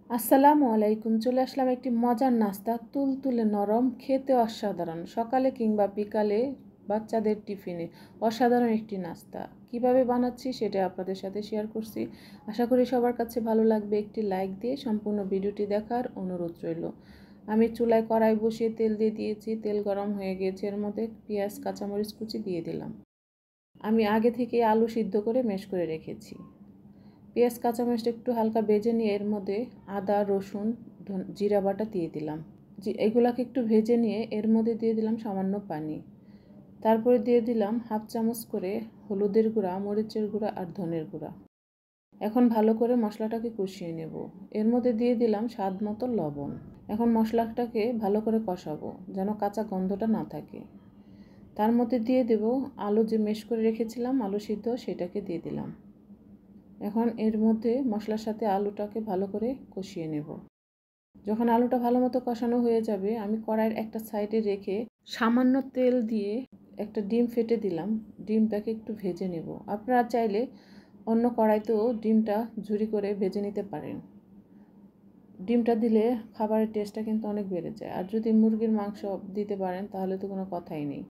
আসসালামু আলাইকুম। চলে আসলাম একটি মজার নাস্তা, তুলতুলে নরম, খেতে অসাধারণ। সকালে কিংবা বিকালে বাচ্চাদের টিফিনে অসাধারণ একটি নাস্তা। কিভাবে বানাচ্ছি সেটা আপনাদের সাথে শেয়ার করছি। আশা করি সবার কাছে ভালো লাগবে। একটি লাইক দিয়ে সম্পূর্ণ ভিডিওটি দেখার অনুরোধ রইল। আমি চুলায় কড়াই বসিয়ে তেল দিয়ে দিয়েছি। তেল গরম হয়ে গিয়েছে, এর মধ্যে পেঁয়াজ কাঁচামরিচ কুচি দিয়ে দিলাম। আমি আগে থেকে আলু সিদ্ধ করে ম্যাশ করে রেখেছি। পেঁয়াজ কাঁচামরিচটা একটু হালকা ভেজে নিয়ে এর মধ্যে আদা রসুন জিরা বাটা দিয়ে দিলাম। এগুলাকে একটু ভেজে নিয়ে এর মধ্যে দিয়ে দিলাম সামান্য পানি। তারপরে দিয়ে দিলাম হাফ চামচ করে হলুদের গুঁড়া, মরিচের গুঁড়া আর ধনের গুঁড়া। এখন ভালো করে মশলাটাকে কষিয়ে নেব। এর মধ্যে দিয়ে দিলাম স্বাদ মতো লবণ। এখন মশলাটাকে ভালো করে কষাবো যেন কাঁচা গন্ধটা না থাকে। তার মধ্যে দিয়ে দেব আলু যে ম্যাশ করে রেখেছিলাম, আলু সিদ্ধ, সেটাকে দিয়ে দিলাম। এখন এর মধ্যে মশলার সাথে আলুটাকে ভালো করে কষিয়ে নেব। যখন আলুটা ভালো মতো কষানো হয়ে যাবে, আমি কড়াইয়ের একটা সাইডে রেখে সামান্য তেল দিয়ে একটা ডিম ফেটে দিলাম। ডিমটাকে একটু ভেজে নেব। আপনারা চাইলে অন্য কড়াইতেও ডিমটা ঝুরি করে ভেজে নিতে পারেন। ডিমটা দিলে খাবারের টেস্টটা কিন্তু অনেক বেড়ে যায়। আর যদি মুরগির মাংস দিতে পারেন তাহলে তো কোনো কথাই নেই।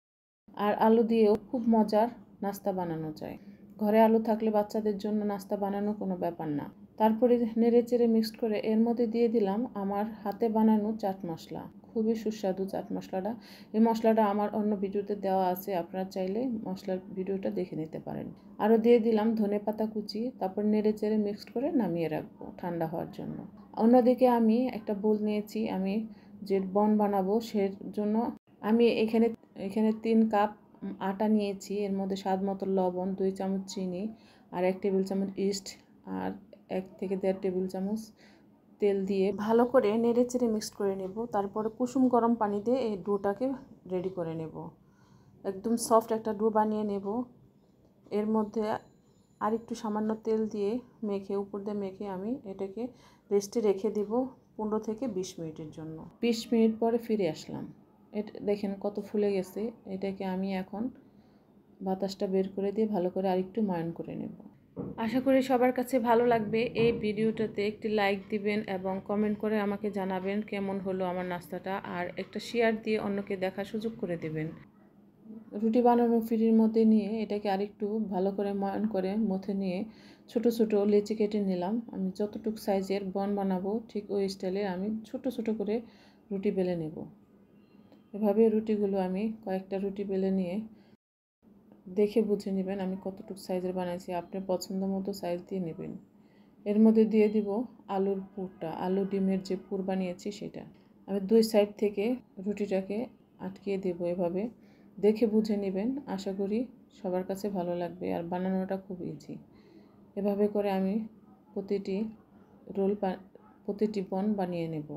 আর আলু দিয়েও খুব মজার নাস্তা বানানো যায়। ঘরে আলু থাকলে বাচ্চাদের জন্য নাস্তা বানানো কোনো ব্যাপার না। তারপরে নেড়ে চেড়ে মিক্সড করে এর মধ্যে দিয়ে দিলাম আমার হাতে বানানো চাট মশলা। খুবই সুস্বাদু চাট মশলাটা। এই মশলাটা আমার অন্য ভিডিওতে দেওয়া আছে, আপনারা চাইলে মশলার ভিডিওটা দেখে নিতে পারেন। আরও দিয়ে দিলাম ধনেপাতা কুচি। তারপর নেড়ে চেড়ে মিক্সড করে নামিয়ে রাখবো ঠান্ডা হওয়ার জন্য। অন্যদিকে আমি একটা বোল নিয়েছি। আমি যে বন বানাবো সের জন্য আমি এখানে 3 কাপ আটা নিয়েছি। এর মধ্যে স্বাদ মতো লবণ, 2 চামচ চিনি আর 1 টেবিল চামচ ইস্ট আর 1 থেকে 1.5 টেবিল চামচ তেল দিয়ে ভালো করে নেড়ে চেড়ে মিক্সড করে নেব। তারপরে কুসুম গরম পানি দিয়ে এই ডোটাকে রেডি করে নেব। একদম সফট একটা ডো বানিয়ে নেব। এর মধ্যে আর একটু সামান্য তেল দিয়ে উপর দিয়ে মেখে আমি এটাকে রেস্টে রেখে দিব 15 থেকে 20 মিনিটের জন্য। 20 মিনিট পরে ফিরে আসলাম। এটা দেখেন কত ফুলে গেছে। এটাকে আমি এখন বাতাসটা বের করে দিয়ে ভালো করে আরেকটু ময়ান করে নেব। আশা করি সবার কাছে ভালো লাগবে। এই ভিডিওটাতে একটি লাইক দিবেন এবং কমেন্ট করে আমাকে জানাবেন কেমন হলো আমার নাস্তাটা, আর একটা শেয়ার দিয়ে অন্যকে দেখার সুযোগ করে দেবেন। রুটি বানানোর ফিরির মধ্যে নিয়ে এটাকে আরেকটু ভালো করে ময়ান করে মথে নিয়ে ছোট ছোট লেচি কেটে নিলাম। আমি যতটুকু সাইজের বন বানাবো ঠিক ওই স্টাইলে আমি ছোট ছোট করে রুটি বেলে নেব। এভাবে রুটিগুলো আমি কয়েকটা রুটি বেলে নিয়ে দেখে বুঝে নেবেন আমি কতটুকু সাইজের বানাইছি। আপনার পছন্দ মতো সাইজ দিয়ে নেবেন। এর মধ্যে দিয়ে দিব আলুর পুরটা, আলু ডিমের যে পুর বানিয়েছি সেটা। আমি 2 সাইড থেকে রুটিটাকে আটকিয়ে দেব। এভাবে দেখে বুঝে নেবেন। আশা করি সবার কাছে ভালো লাগবে আর বানানোটা খুব ইজি। এভাবে করে আমি প্রতিটি বন বানিয়ে নেব।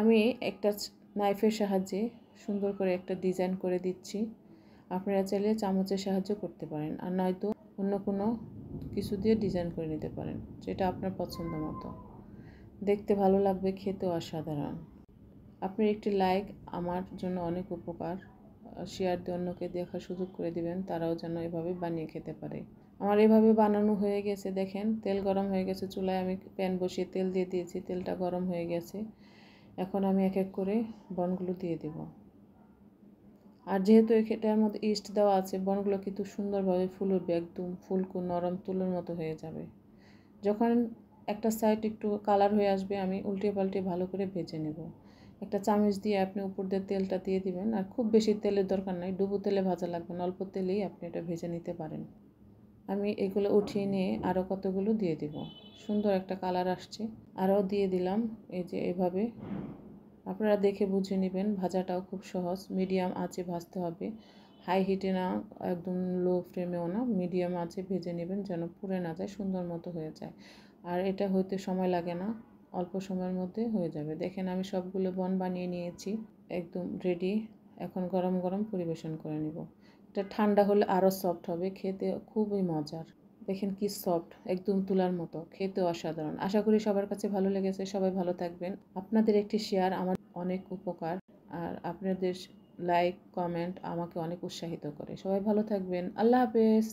আমি একটা নাইফের সাহায্যে সুন্দর করে একটা ডিজাইন করে দিচ্ছি। আপনারা চাইলে চামচের সাহায্য করতে পারেন, আর নয়তো অন্য কোনো কিছু দিয়ে ডিজাইন করে নিতে পারেন, যেটা আপনার পছন্দ মতো। দেখতে ভালো লাগবে, খেতেও অসাধারণ। আপনার একটি লাইক আমার জন্য অনেক উপকার। শেয়ার দিয়ে অন্যকে দেখার সুযোগ করে দিবেন, তারাও যেন এভাবে বানিয়ে খেতে পারে। আমার এভাবে বানানো হয়ে গেছে। দেখেন তেল গরম হয়ে গেছে। চুলায় আমি প্যান বসিয়ে তেল দিয়ে দিয়েছি। তেলটা গরম হয়ে গেছে। এখন আমি এক এক করে বনগুলো দিয়ে দেব। আর যেহেতু এটার মধ্যে ইস্ট দেওয়া আছে, বনগুলো কিন্তু সুন্দরভাবে ফুলবে, একদম ফুলকো নরম তুলোর মতো হয়ে যাবে। যখন একটা সাইড একটু কালার হয়ে আসবে, আমি উল্টে পাল্টে ভালো করে ভেজে নেব। একটা চামচ দিয়ে আপনি উপর দিয়ে তেলটা দিয়ে দিবেন। আর খুব বেশি তেলের দরকার নাই, ডুবো তেলে ভাজা লাগবে না, অল্প তেলেই আপনি এটা ভেজে নিতে পারেন। আমি এগুলো উঠিয়ে নিয়ে আরও কতগুলো দিয়ে দেব। সুন্দর একটা কালার আসছে, আরও দিয়ে দিলাম। এই যে এভাবে আপনারা দেখে বুঝে নেবেন। ভাজাটাও খুব সহজ। মিডিয়াম আঁচে ভাজতে হবে, হাই হিটে না, একদম লো ফ্লেমেও না, মিডিয়াম আঁচে ভেজে নেবেন যেন পুড়ে না যায়, সুন্দর মতো হয়ে যায়। আর এটা হইতে সময় লাগে না, অল্প সময়ের মধ্যে হয়ে যাবে। দেখেন আমি সবগুলো বন বানিয়ে নিয়েছি, একদম রেডি। এখন গরম গরম পরিবেশন করে নেব। এটা ঠান্ডা হলে আরও সফট হবে, খেতে খুবই মজার। দেখেন কি সফট, একদম তুলার মতো, খেতে অসাধারণ। আশা করি সবার কাছে ভালো লেগেছে। সবাই ভালো থাকবেন। আপনাদের একটি শেয়ার আমার অনেক উপকার, আর আপনাদের লাইক কমেন্ট আমাকে অনেক উৎসাহিত করে। সবাই ভালো থাকবেন। আল্লাহ হাফেজ।